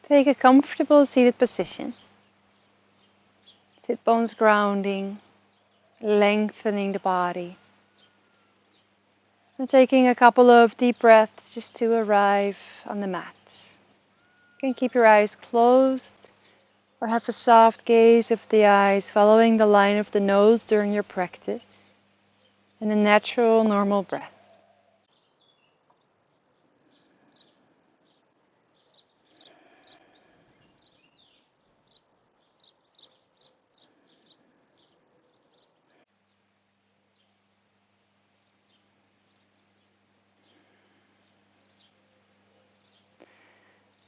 Take a comfortable seated position. Sit bones grounding, lengthening the body. And taking a couple of deep breaths just to arrive on the mat. You can keep your eyes closed or have a soft gaze of the eyes following the line of the nose during your practice. And a natural, normal breath.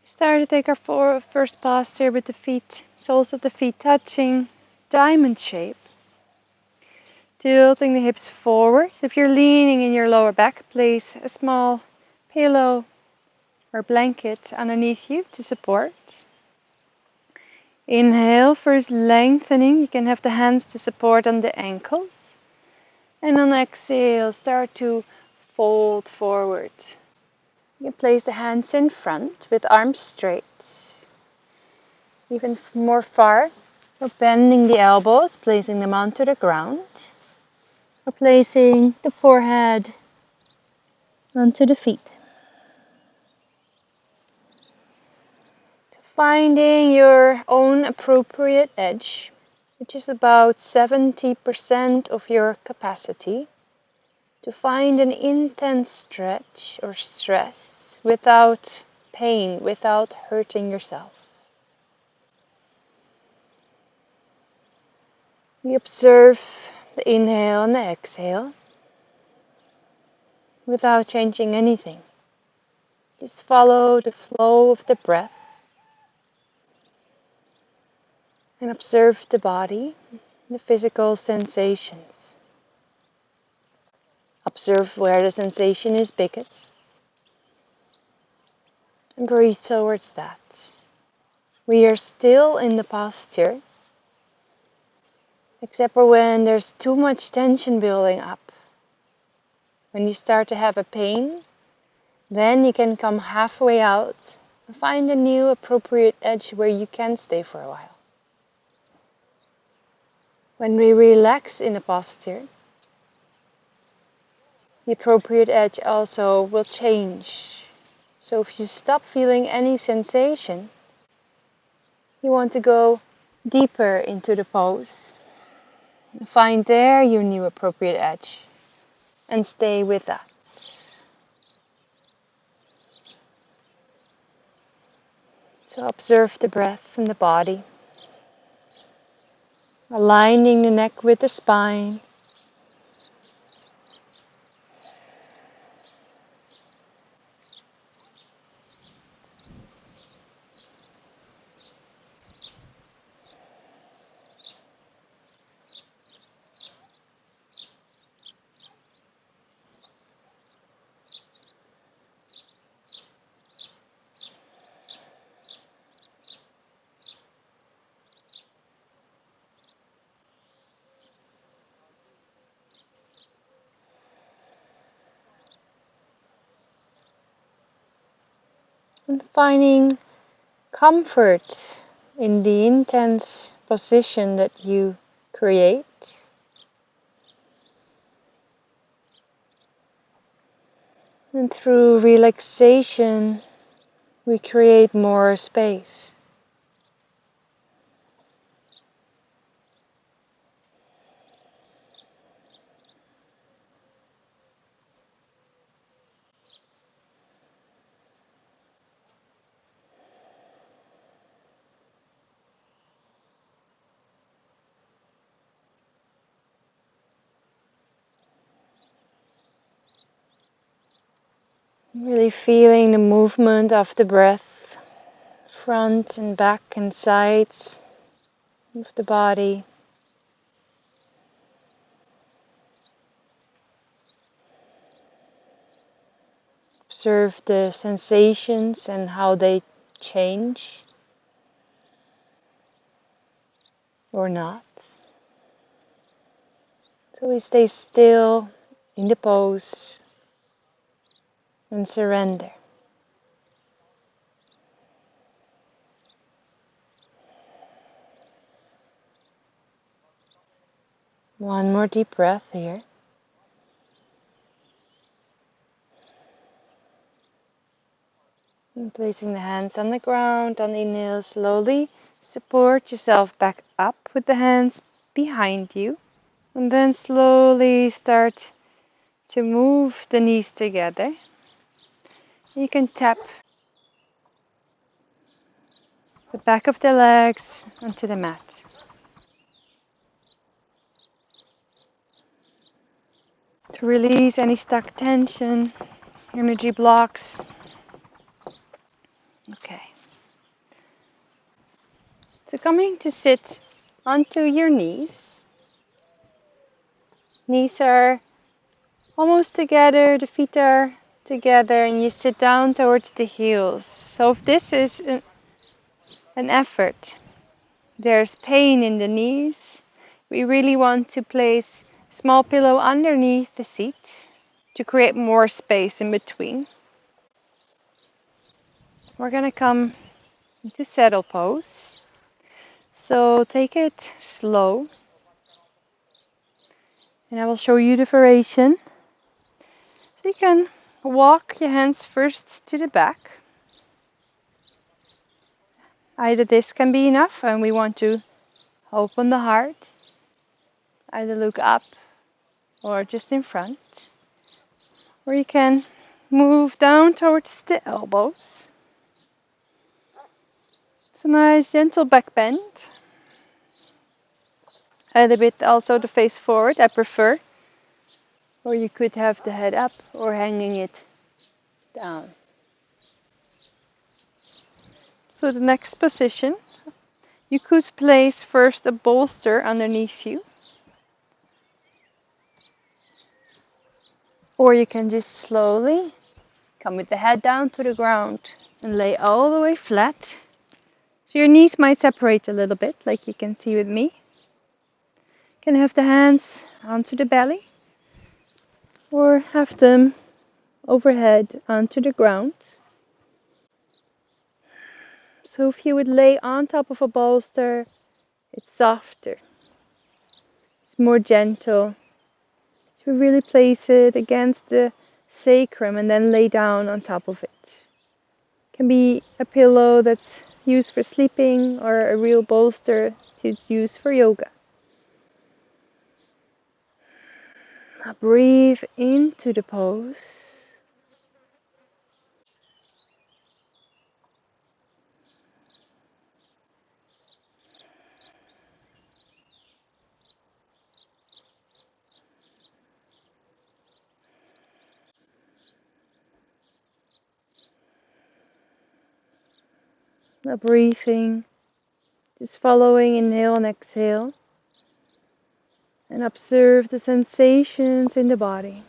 Start to take our first posture with the feet, soles of the feet touching, diamond shape. Tilting the hips forward. If you're leaning in your lower back, place a small pillow or blanket underneath you to support. Inhale, first lengthening. You can have the hands to support on the ankles. And on exhale, start to fold forward. You can place the hands in front with arms straight. Even more far, or bending the elbows, placing them onto the ground. Or placing the forehead onto the feet. Finding your own appropriate edge, which is about 70% of your capacity, to find an intense stretch or stress without pain, without hurting yourself. We observe the inhale and the exhale without changing anything. Just follow the flow of the breath and observe the body, the physical sensations. Observe where the sensation is biggest and breathe towards that. We are still in the posture, except for when there's too much tension building up. When you start to have a pain, then you can come halfway out and find a new appropriate edge where you can stay for a while. When we relax in a posture, the appropriate edge also will change. So if you stop feeling any sensation, you want to go deeper into the pose. Find there your new appropriate edge and stay with that. So observe the breath and the body, aligning the neck with the spine. And finding comfort in the intense position that you create. And through relaxation, we create more space. Really feeling the movement of the breath, front and back and sides of the body. Observe the sensations and how they change or not. So we stay still in the pose and surrender. One more deep breath here. And placing the hands on the ground, on the nails, slowly support yourself back up with the hands behind you. And then slowly start to move the knees together. You can tap the back of the legs onto the mat. To release any stuck tension, energy blocks. Okay. So coming to sit onto your knees. Knees are almost together, the feet are together, and you sit down towards the heels. So if this is an effort, there's pain in the knees, we really want to place a small pillow underneath the seat to create more space in between. We're going to come into saddle pose. So take it slow. And I will show you the variation. So you can walk your hands first to the back. Either this can be enough and we want to open the heart. Either look up or just in front. Or you can move down towards the elbows. It's a nice gentle back bend. A little bit also the face forward, I prefer. Or you could have the head up or hanging it down. So the next position, you could place first a bolster underneath you. Or you can just slowly come with the head down to the ground and lay all the way flat. So your knees might separate a little bit, like you can see with me. You can have the hands onto the belly or have them overhead onto the ground. So if you would lay on top of a bolster, it's softer. It's more gentle. To really place it against the sacrum and then lay down on top of it. It can be a pillow that's used for sleeping or a real bolster that's used for yoga. Now breathe into the pose. Now breathing, just following inhale and exhale. And observe the sensations in the body.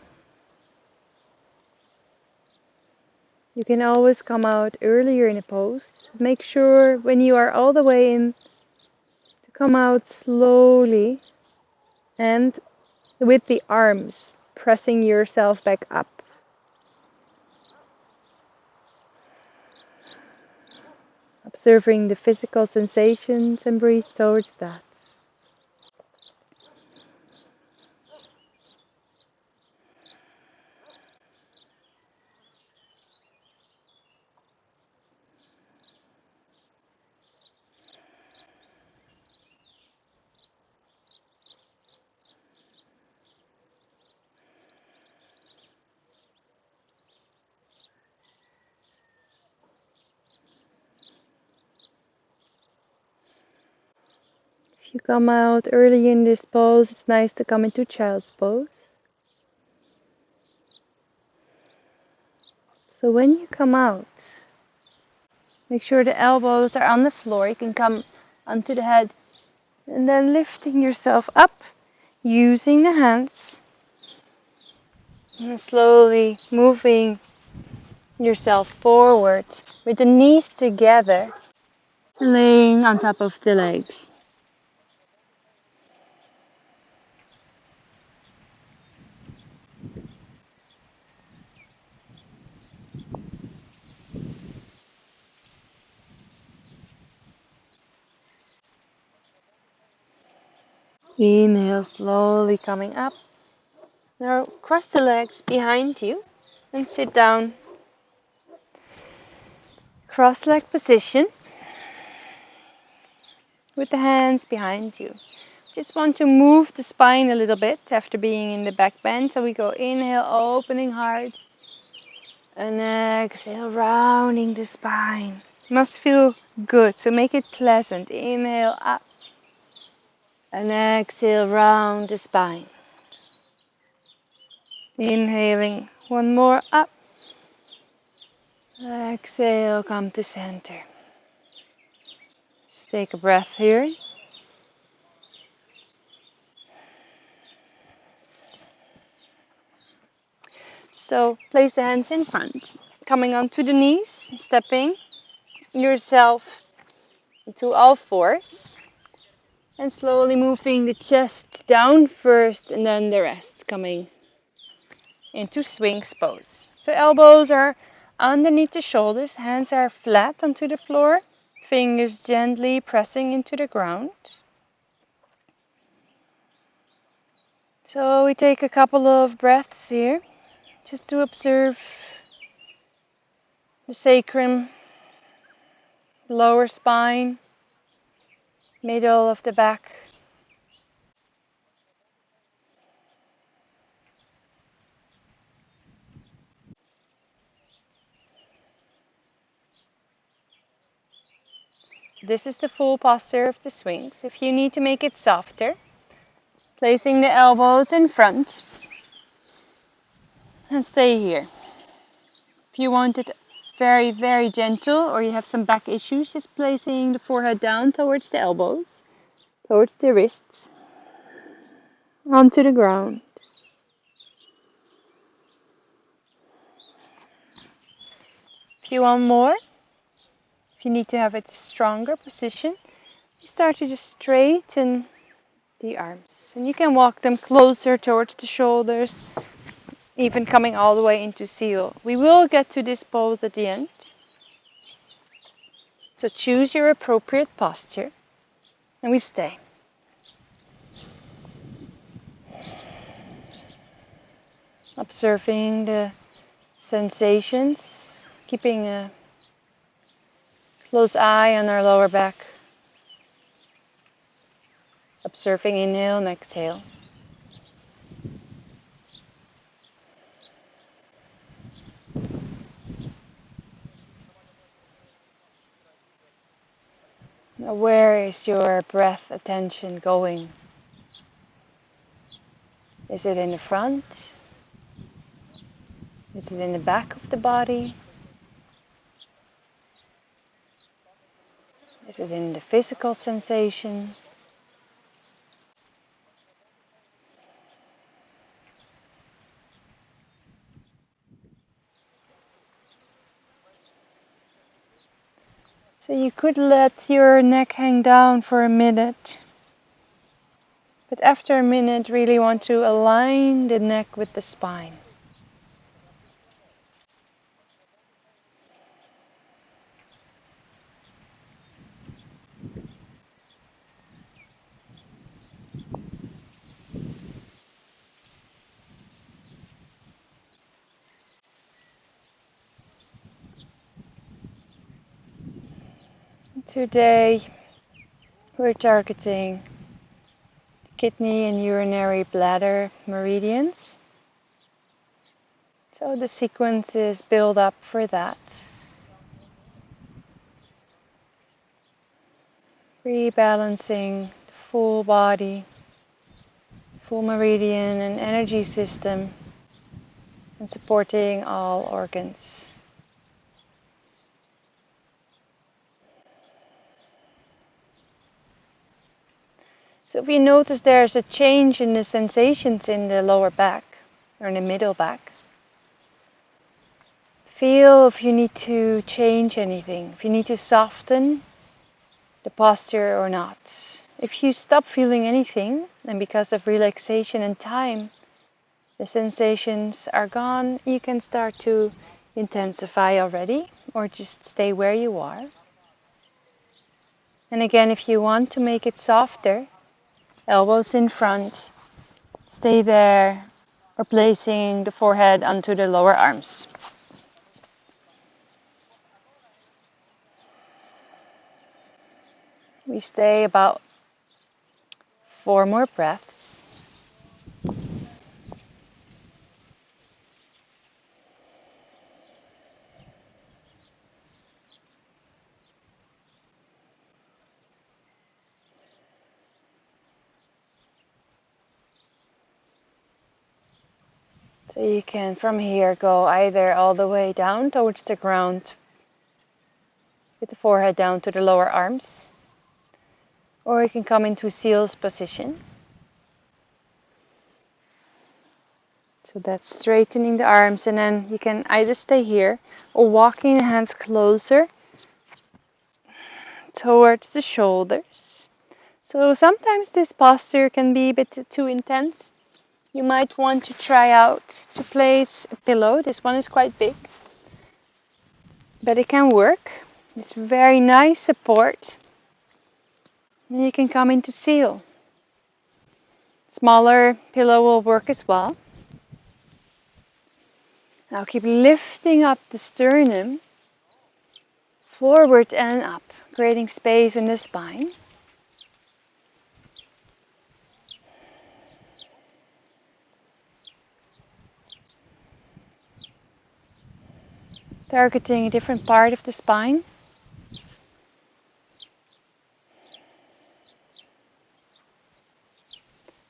You can always come out earlier in a pose. Make sure when you are all the way in to come out slowly and with the arms pressing yourself back up. Observing the physical sensations and breathe towards that. If you come out early in this pose, it's nice to come into child's pose. So when you come out, make sure the elbows are on the floor. You can come onto the head and then lifting yourself up using the hands and slowly moving yourself forward with the knees together, laying on top of the legs. Inhale, slowly coming up. Now cross the legs behind you and sit down. Cross leg position with the hands behind you. Just want to move the spine a little bit after being in the back bend. So we go inhale, opening heart. And exhale, rounding the spine. Must feel good, so make it pleasant. Inhale up. And exhale, round the spine. Inhaling, one more up. Exhale, come to center. Just take a breath here. So place the hands in front, coming onto the knees, stepping yourself to all fours, and slowly moving the chest down first and then the rest coming into Sphinx pose. So elbows are underneath the shoulders, hands are flat onto the floor, fingers gently pressing into the ground. So we take a couple of breaths here, just to observe the sacrum, lower spine, middle of the back. This is the full posture of the Sphinx. If you need to make it softer, placing the elbows in front and stay here. If you want it very, very gentle or you have some back issues, just placing the forehead down towards the elbows, towards the wrists, onto the ground. If you want more, if you need to have a stronger position, you start to just straighten the arms. And you can walk them closer towards the shoulders, even coming all the way into seal. We will get to this pose at the end. So choose your appropriate posture and we stay. Observing the sensations, keeping a close eye on our lower back. Observing inhale and exhale. Now where is your breath attention going? Is it in the front? Is it in the back of the body? Is it in the physical sensation? So you could let your neck hang down for a minute. But after a minute, really want to align the neck with the spine. Today, we're targeting kidney and urinary bladder meridians. So the sequence is built up for that. Rebalancing the full body, full meridian and energy system, and supporting all organs. So if you notice there's a change in the sensations in the lower back or in the middle back, feel if you need to change anything, if you need to soften the posture or not. If you stop feeling anything, and because of relaxation and time, the sensations are gone, you can start to intensify already or just stay where you are. And again, if you want to make it softer, elbows in front. Stay there, or placing the forehead onto the lower arms. We stay about 4 more breaths. So you can from here go either all the way down towards the ground with the forehead down to the lower arms, or you can come into seal's position. So that's straightening the arms, and then you can either stay here or walking the hands closer towards the shoulders. So sometimes this posture can be a bit too intense. You might want to try out to place a pillow. This one is quite big, but it can work. It's very nice support. And you can come into seal. Smaller pillow will work as well. Now keep lifting up the sternum, forward and up, creating space in the spine. Targeting a different part of the spine.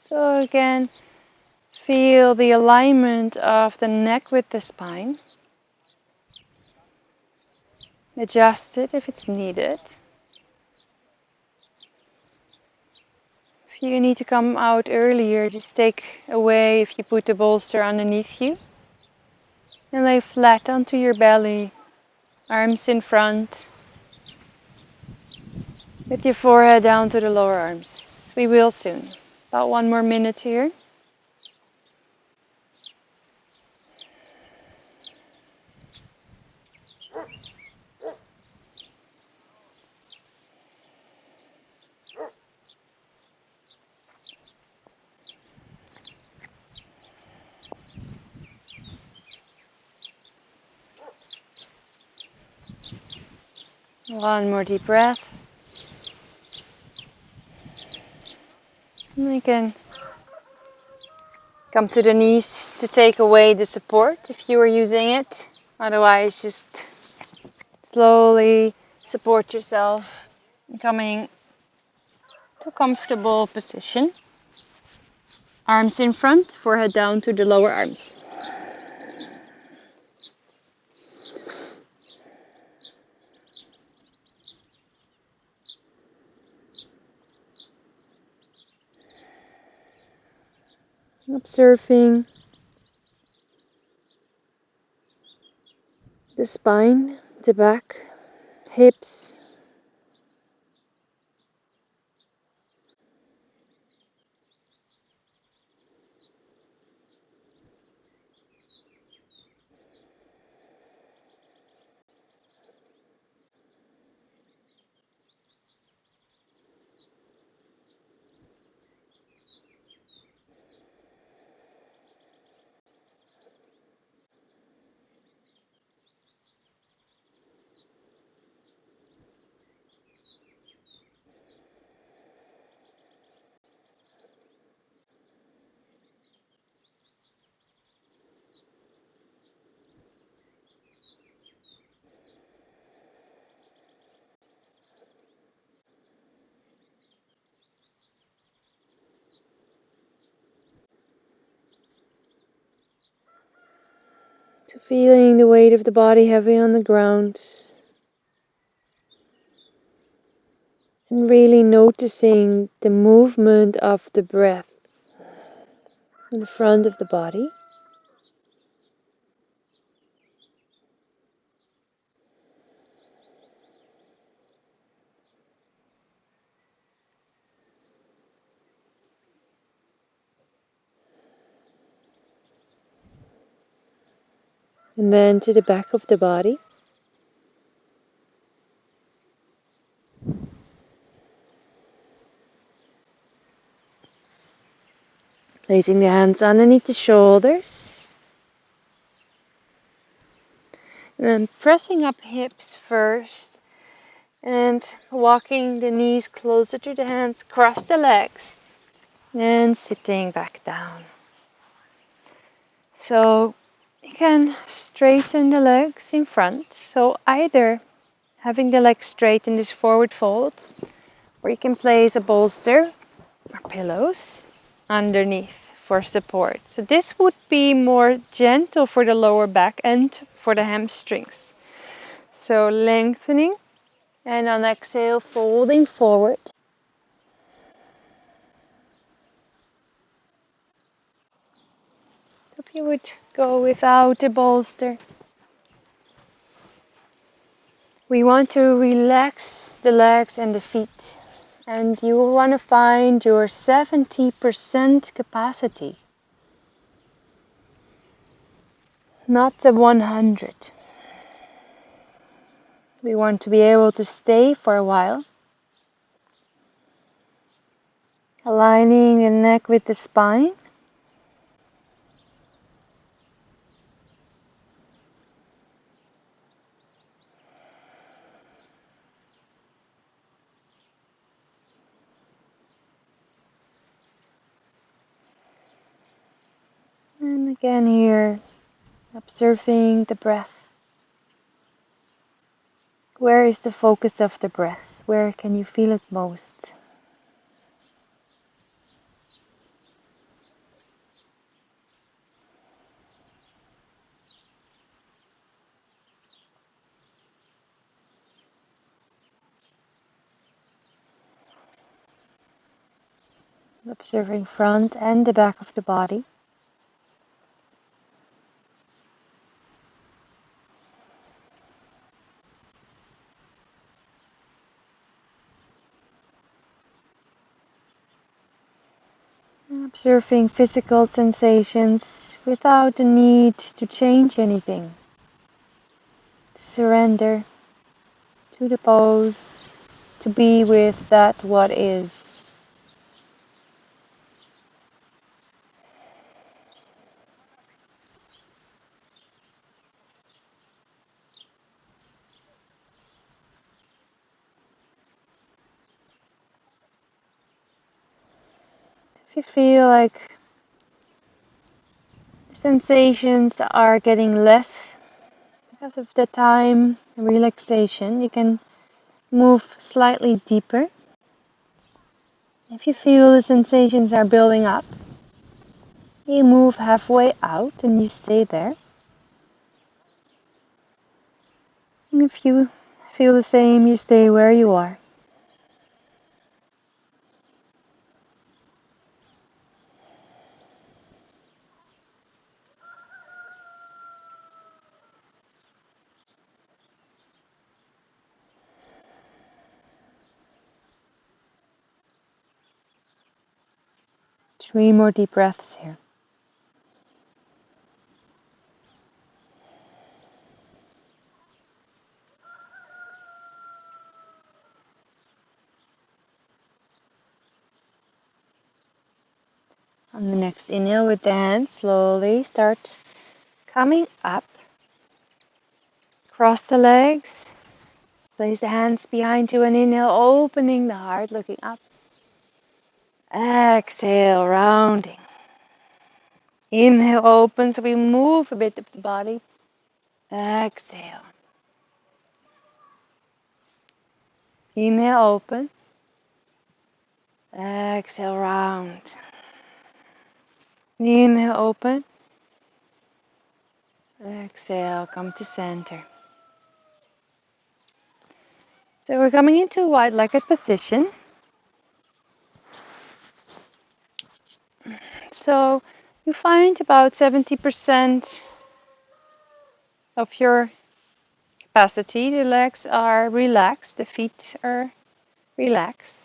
So again, feel the alignment of the neck with the spine. Adjust it if it's needed. If you need to come out earlier, just take away if you put the bolster underneath you. And lay flat onto your belly, arms in front, with your forehead down to the lower arms. We will soon. About 1 more minute here. One more deep breath. And you can come to the knees to take away the support if you are using it. Otherwise, just slowly support yourself, coming to a comfortable position. Arms in front, forehead down to the lower arms. Observing the spine, the back, hips. So feeling the weight of the body heavy on the ground. And really noticing the movement of the breath in the front of the body. And then to the back of the body. Placing the hands underneath the shoulders. And then pressing up hips first. And walking the knees closer to the hands. Cross the legs. And sitting back down. So you can straighten the legs in front. So either having the legs straight in this forward fold, or you can place a bolster or pillows underneath for support. So this would be more gentle for the lower back and for the hamstrings. So lengthening, and on exhale folding forward. If you would go without a bolster. We want to relax the legs and the feet. And you want to find your 70% capacity. Not the 100. We want to be able to stay for a while. Aligning the neck with the spine. And again here, observing the breath. Where is the focus of the breath? Where can you feel it most? Observing front and the back of the body. Observing physical sensations without the need to change anything. Surrender to the pose, to be with that what is. If you feel like the sensations are getting less because of the time and relaxation, you can move slightly deeper. If you feel the sensations are building up, you move halfway out and you stay there. And if you feel the same, you stay where you are. Three more deep breaths here. On the next inhale with the hands, slowly start coming up. Cross the legs. Place the hands behind you and inhale, opening the heart, looking up. Exhale, rounding. Inhale, open, so we move a bit of the body. Exhale. Inhale, open. Exhale, round. Inhale, open. Exhale, come to center. So we're coming into a wide-legged position. So you find about 70% of your capacity. The legs are relaxed, the feet are relaxed.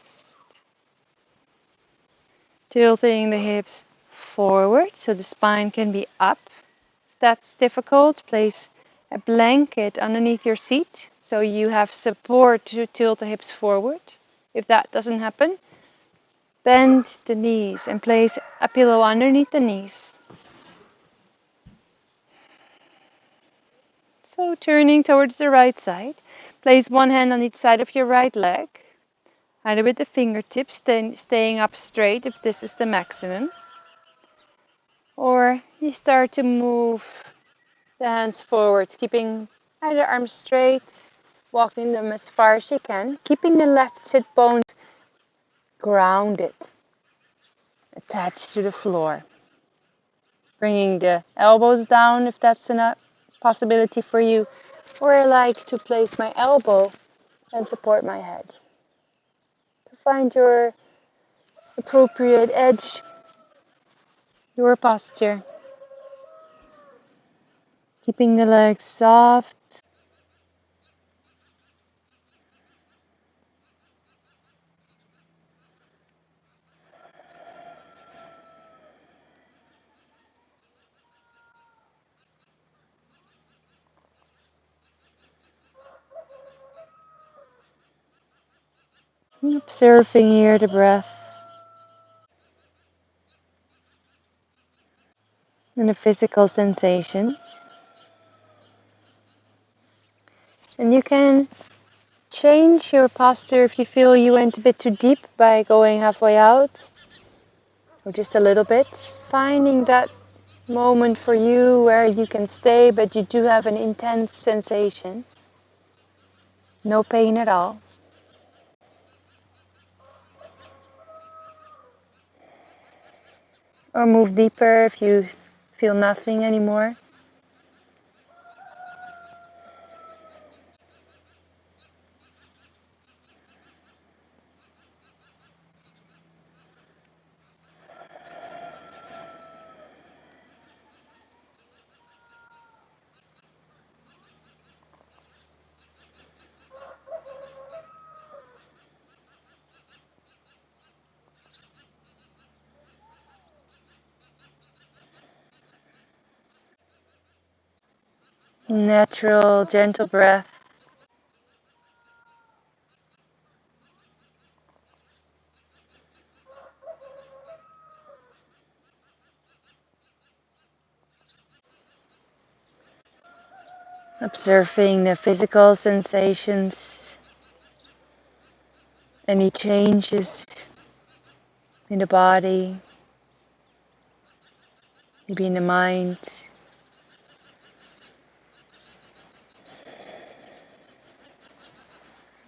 Tilting the hips forward so the spine can be up. If that's difficult, place a blanket underneath your seat so you have support to tilt the hips forward. If that doesn't happen, Bend the knees and place a pillow underneath the knees. So turning towards the right side, place one hand on each side of your right leg, either with the fingertips, staying up straight if this is the maximum, or you start to move the hands forward, keeping either arms straight, walking them as far as you can, keeping the left sit bones grounded, attached to the floor. Bringing the elbows down if that's a possibility for you, or I like to place my elbow and support my head. To find your appropriate edge, your posture. Keeping the legs soft. Observing here the breath and the physical sensations. And you can change your posture if you feel you went a bit too deep by going halfway out, or just a little bit. Finding that moment for you where you can stay, but you do have an intense sensation. No pain at all. Or move deeper if you feel nothing anymore. Natural, gentle breath. Observing the physical sensations, any changes in the body, maybe in the mind.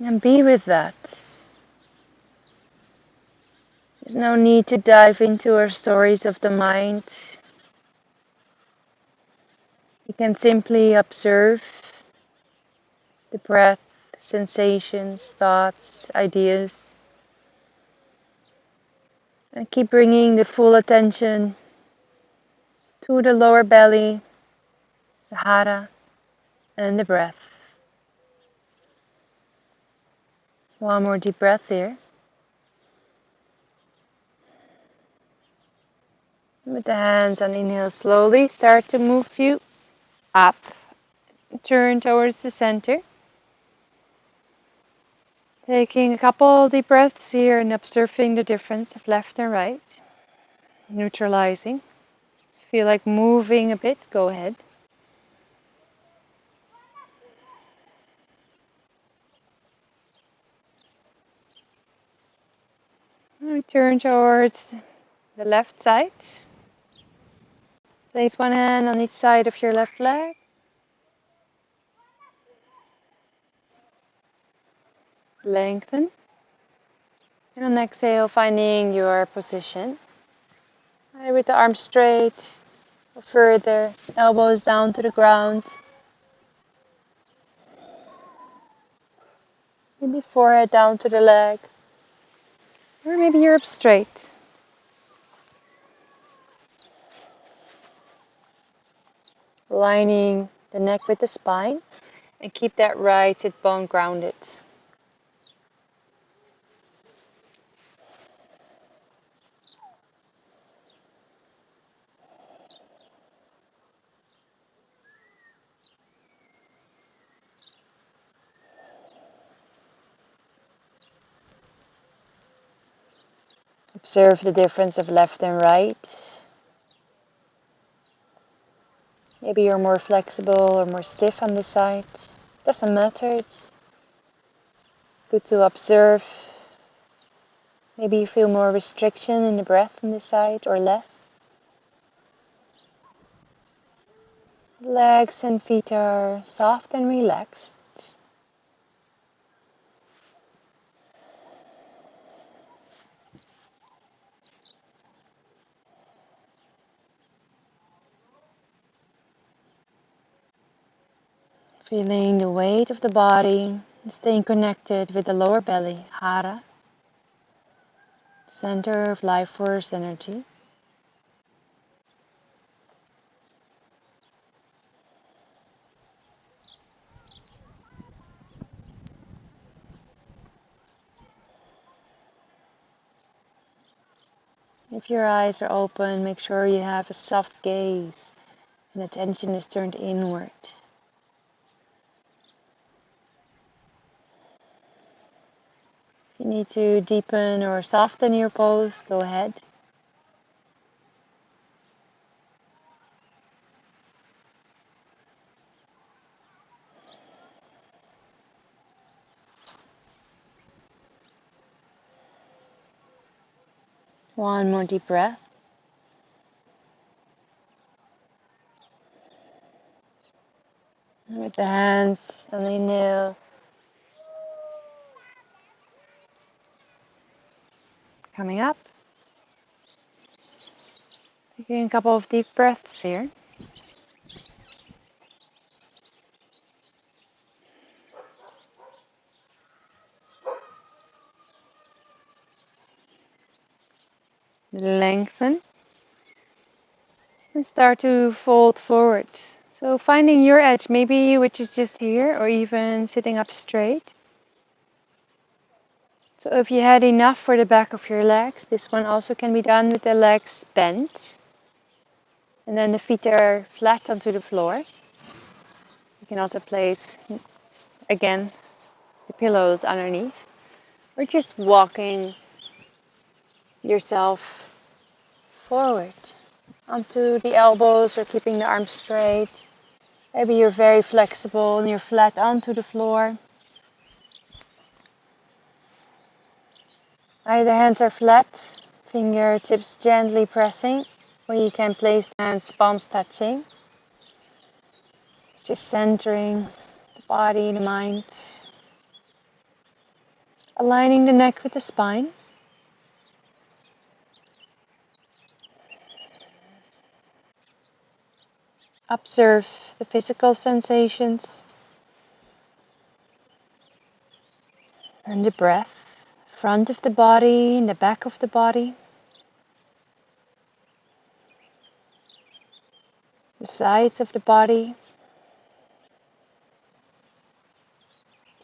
And be with that. There's no need to dive into our stories of the mind. You can simply observe the breath, sensations, thoughts, ideas, and keep bringing the full attention to the lower belly, the hara, and the breath. One more deep breath here. With the hands on inhale, slowly start to move you up. Turn towards the center. Taking a couple deep breaths here and observing the difference of left and right. Neutralizing. Feel like moving a bit, go ahead. Turn towards the left side. Place one hand on each side of your left leg. Lengthen. And on exhale, finding your position. With the arms straight or further, elbows down to the ground. Maybe forehead down to the leg. Or maybe you're up straight. Aligning the neck with the spine. And keep that right sit bone grounded. Observe the difference of left and right. Maybe you're more flexible or more stiff on this side. Doesn't matter, it's good to observe. Maybe you feel more restriction in the breath on this side or less. Legs and feet are soft and relaxed. Feeling the weight of the body and staying connected with the lower belly, hara, center of life force energy. If your eyes are open, make sure you have a soft gaze and attention is turned inward. If you need to deepen or soften your pose, go ahead. One more deep breath. And with the hands on the nails, coming up. Taking a couple of deep breaths here. Lengthen. And start to fold forward. So finding your edge, maybe which is just here or even sitting up straight. So if you had enough for the back of your legs, this one also can be done with the legs bent. And then the feet are flat onto the floor. You can also place, again, the pillows underneath. Or just walking yourself forward onto the elbows or keeping the arms straight. Maybe you're very flexible and you're flat onto the floor. Either hands are flat, fingertips gently pressing, or you can place the hands palms touching. Just centering the body, the mind. Aligning the neck with the spine. Observe the physical sensations and the breath. Front of the body and the back of the body. The sides of the body.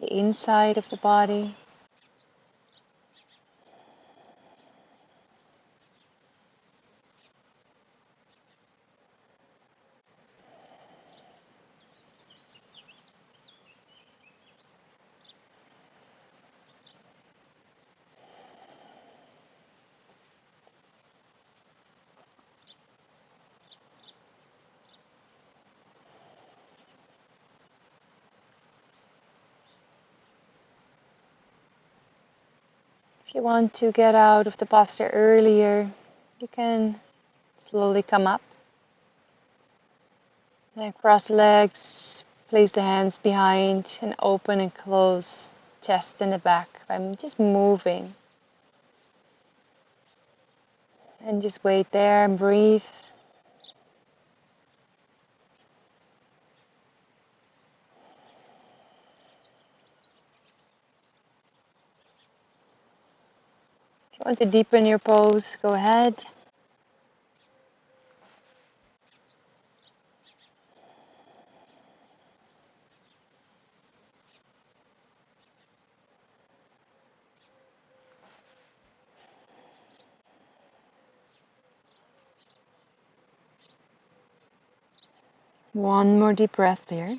The inside of the body. If you want to get out of the posture earlier, you can slowly come up. Then cross legs, place the hands behind and open and close chest and the back. I'm just moving. And just wait there and breathe. If you want to deepen your pose, go ahead. One more deep breath here.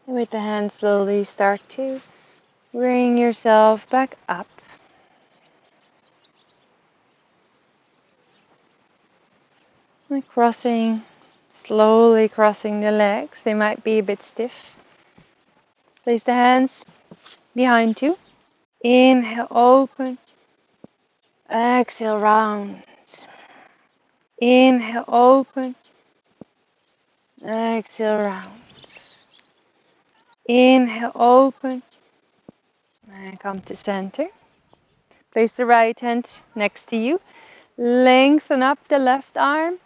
And with the hands slowly start to Bring yourself back up. And slowly crossing the legs. They might be a bit stiff. Place the hands behind you. Inhale, open. Exhale, round. Inhale, open. Exhale, round. Inhale, open. And come to center. Place the right hand next to you. Lengthen up the left arm.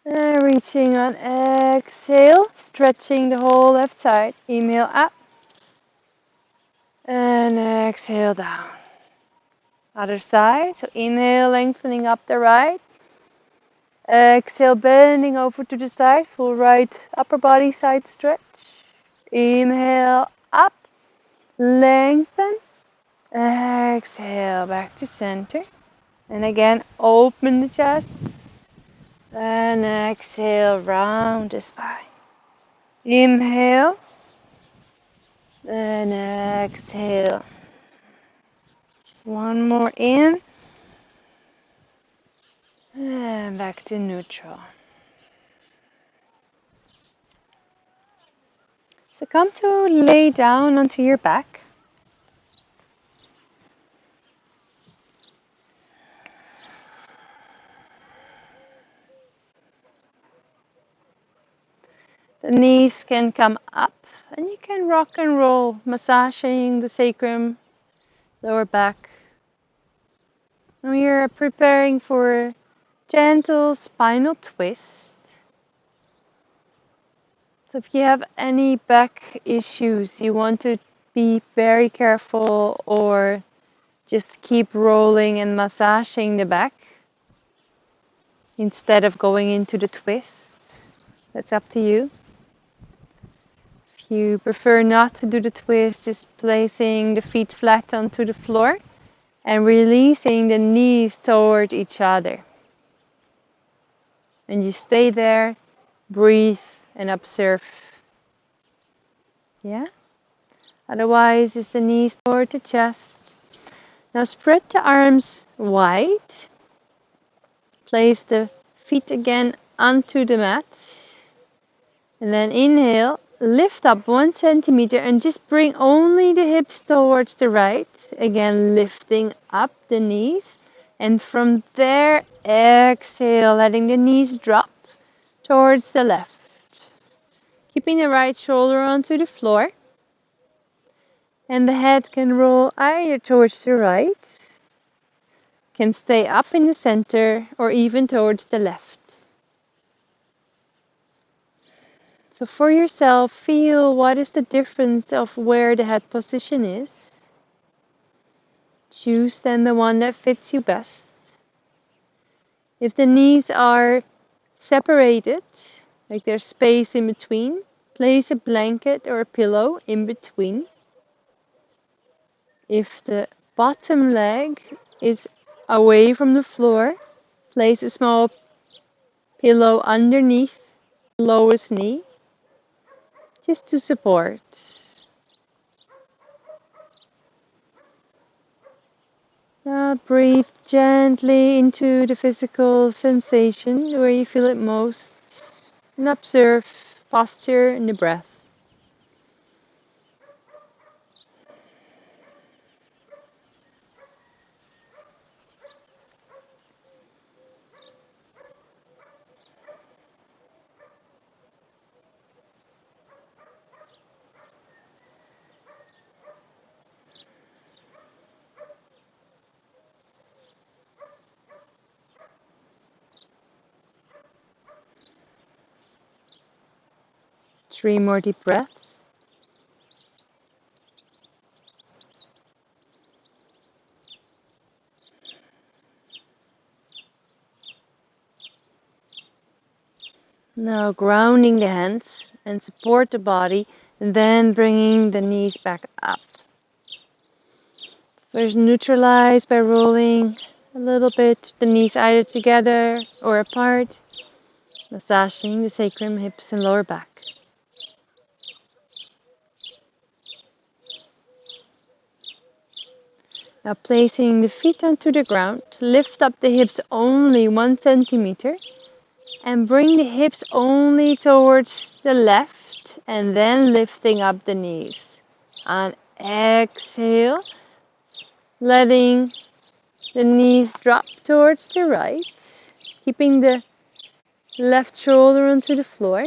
And reaching on exhale. Stretching the whole left side. Inhale up. And exhale down. Other side. So inhale, lengthening up the right. Exhale, bending over to the side. Full right upper body side stretch. Inhale, up. Lengthen. Exhale, back to center. And again, open the chest. And exhale, round the spine. Inhale. And exhale. One more in. And back to neutral. So come to lay down onto your back. The knees can come up and you can rock and roll, massaging the sacrum, lower back. And we are preparing for a gentle spinal twist. So if you have any back issues, you want to be very careful or just keep rolling and massaging the back instead of going into the twist. That's up to you. If you prefer not to do the twist, just placing the feet flat onto the floor and releasing the knees toward each other. And you stay there, breathe and observe. Yeah? Otherwise, just the knees toward the chest. Now spread the arms wide. Place the feet again onto the mat. And then inhale, lift up 1 centimeter and just bring only the hips towards the right. Again, lifting up the knees. And from there, exhale, letting the knees drop towards the left. Keeping the right shoulder onto the floor. And the head can roll either towards the right, can stay up in the center, or even towards the left. So for yourself, feel what is the difference of where the head position is. Choose then the one that fits you best. If the knees are separated, like there's space in between, place a blanket or a pillow in between. If the bottom leg is away from the floor, place a small pillow underneath the lowest knee, just to support. Now breathe gently into the physical sensation where you feel it most, and observe posture and the breath. Three more deep breaths. Now grounding the hands and support the body, and then bringing the knees back up. First neutralize by rolling a little bit the knees either together or apart, massaging the sacrum, hips and lower back. Now placing the feet onto the ground, lift up the hips only 1 centimeter and bring the hips only towards the left and then lifting up the knees. On exhale, letting the knees drop towards the right, keeping the left shoulder onto the floor.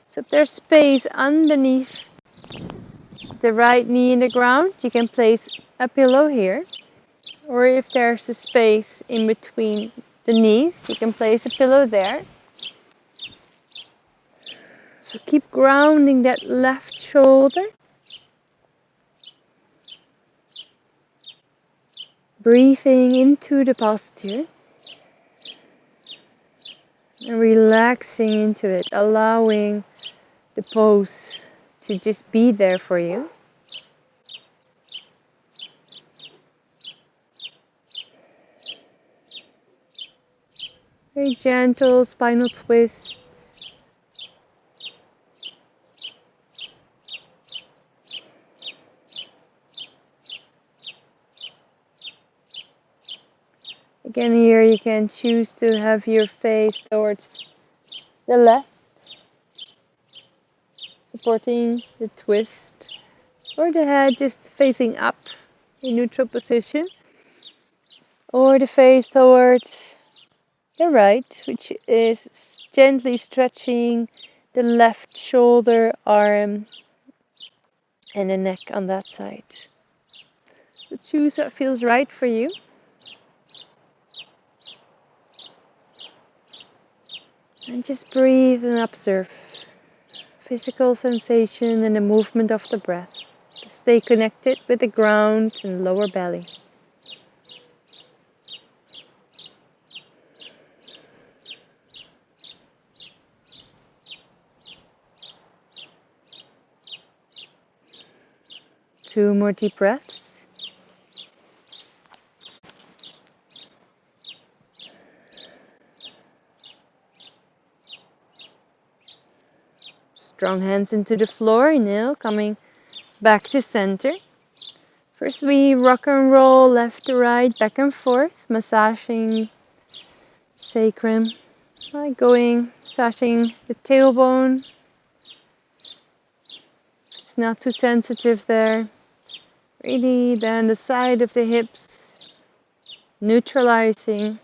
So if there's space underneath the right knee in the ground, you can place a pillow here. Or if there's a space in between the knees, you can place a pillow there. So keep grounding that left shoulder. Breathing into the posture. And relaxing into it, allowing the pose to just be there for you. Very gentle spinal twist. Again, here you can choose to have your face towards the left, supporting the twist, or the head just facing up in neutral position, or the face towards the right, which is gently stretching the left shoulder, arm, and the neck on that side. So choose what feels right for you. And just breathe and observe physical sensation and the movement of the breath. Stay connected with the ground and lower belly. Two more deep breaths. Strong hands into the floor, inhale, coming back to center. First we rock and roll left to right, back and forth, massaging sacrum. Massaging the tailbone. It's not too sensitive there. Really then the side of the hips, neutralizing.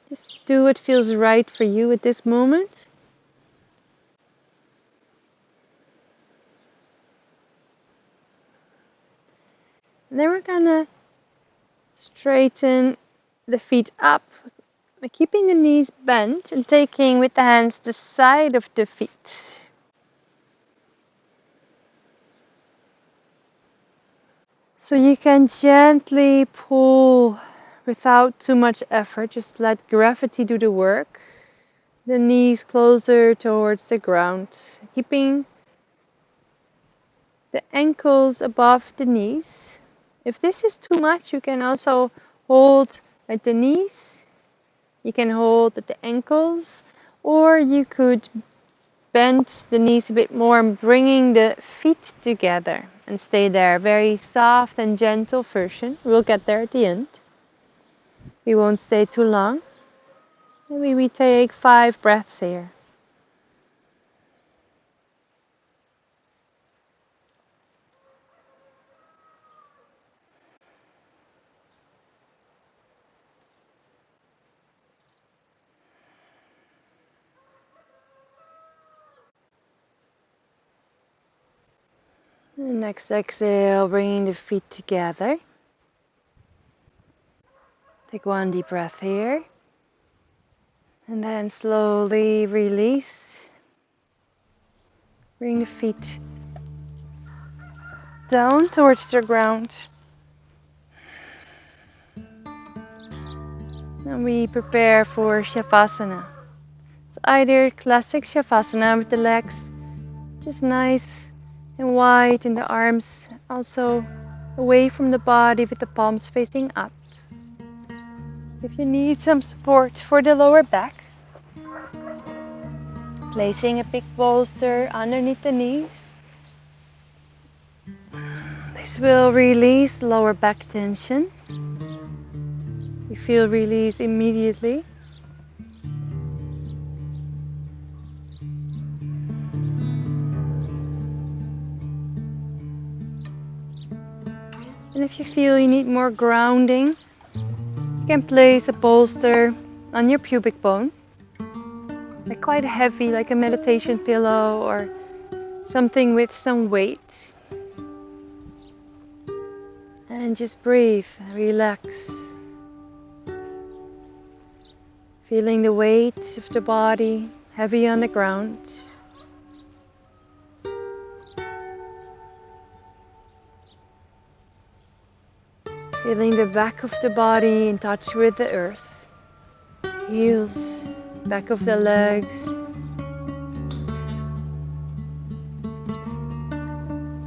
Just do what feels right for you at this moment. And then we're gonna straighten the feet up, by keeping the knees bent and taking with the hands the side of the feet. So you can gently pull without too much effort, just let gravity do the work. The knees closer towards the ground, keeping the ankles above the knees. If this is too much, you can also hold at the knees, you can hold at the ankles, or you could bend the knees a bit more, bringing the feet together and stay there. Very soft and gentle version. We'll get there at the end. We won't stay too long. Maybe we take 5 breaths here. And next exhale, bringing the feet together. Take 1 deep breath here. And then slowly release. Bring the feet down towards the ground. And we prepare for Shavasana. So either classic Shavasana with the legs just nice and wide and the arms also away from the body with the palms facing up. If you need some support for the lower back, placing a big bolster underneath the knees, This will release lower back tension. You feel release immediately. And if you feel you need more grounding, you can place a bolster on your pubic bone, like quite heavy, like a meditation pillow or something with some weight. And just breathe, relax. Feeling the weight of the body heavy on the ground. Feeling the back of the body in touch with the earth. Heels, back of the legs.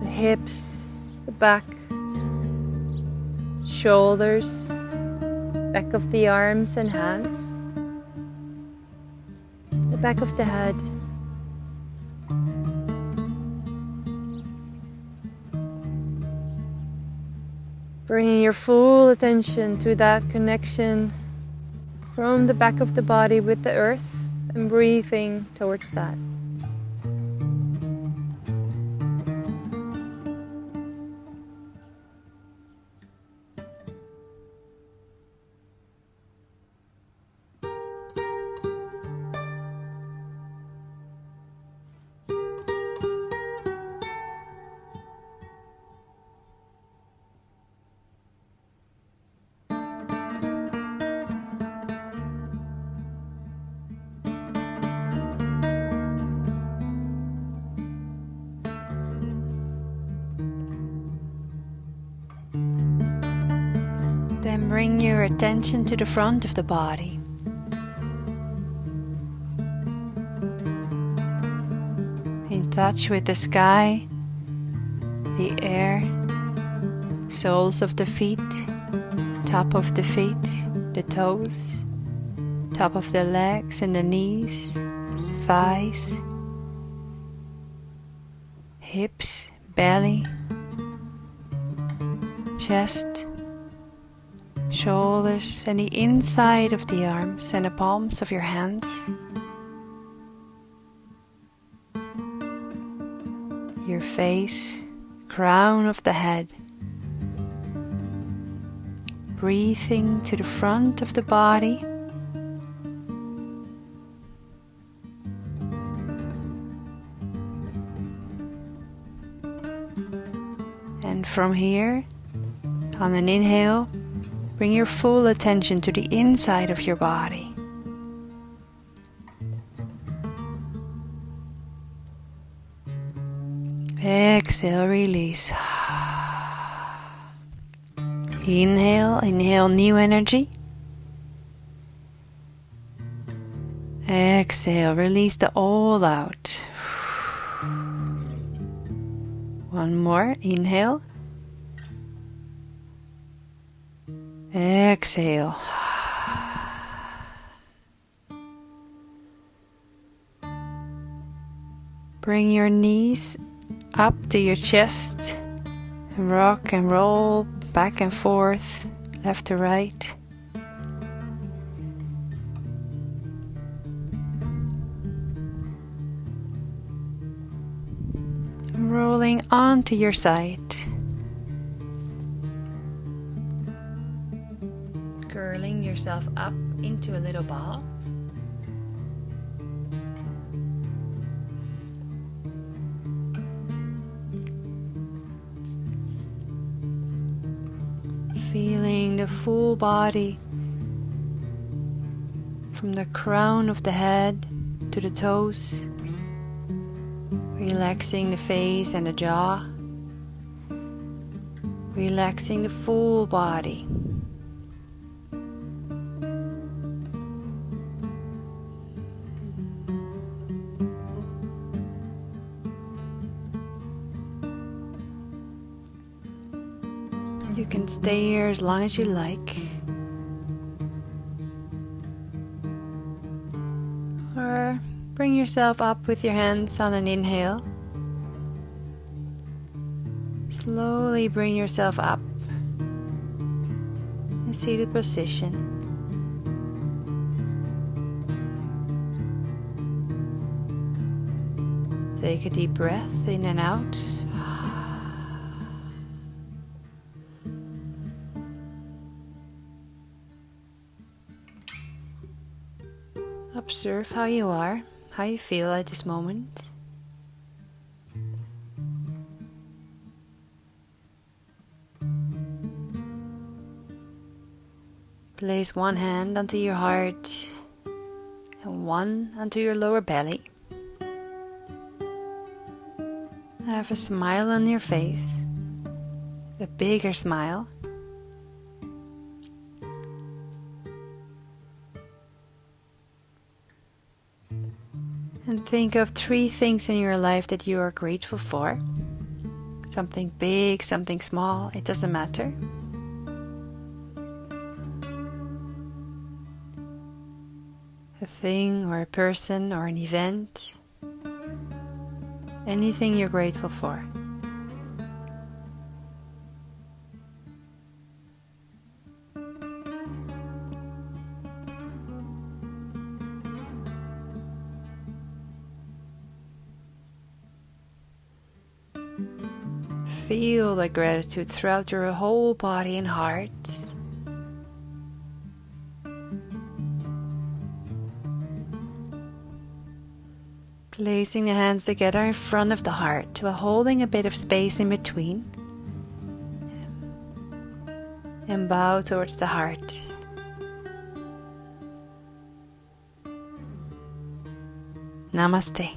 The hips, the back. Shoulders, back of the arms and hands, the back of the head, bringing your full attention to that connection from the back of the body with the earth and breathing towards that. Then bring your attention to the front of the body. In touch with the sky, the air, soles of the feet, top of the feet, the toes, top of the legs and the knees, thighs, hips, belly, chest, shoulders and the inside of the arms and the palms of your hands. Your face, crown of the head. Breathing to the front of the body. And from here, on an inhale, bring your full attention to the inside of your body. Exhale, release. Inhale new energy. Exhale, release the old out. One more, inhale. Exhale. Bring your knees up to your chest and rock and roll back and forth, left to right. Rolling onto your side. Curling yourself up into a little ball. Feeling the full body from the crown of the head to the toes. Relaxing the face and the jaw. Relaxing the full body. You can stay here as long as you like. Or bring yourself up with your hands on an inhale. Slowly bring yourself up in seated position. Take a deep breath in and out. Observe how you are, how you feel at this moment. Place one hand onto your heart and one onto your lower belly. Have a smile on your face, a bigger smile. And think of 3 things in your life that you are grateful for. Something big, something small, it doesn't matter. A thing or a person or an event. Anything you're grateful for. Feel the gratitude throughout your whole body and heart. Placing the hands together in front of the heart while holding a bit of space in between. And bow towards the heart. Namaste.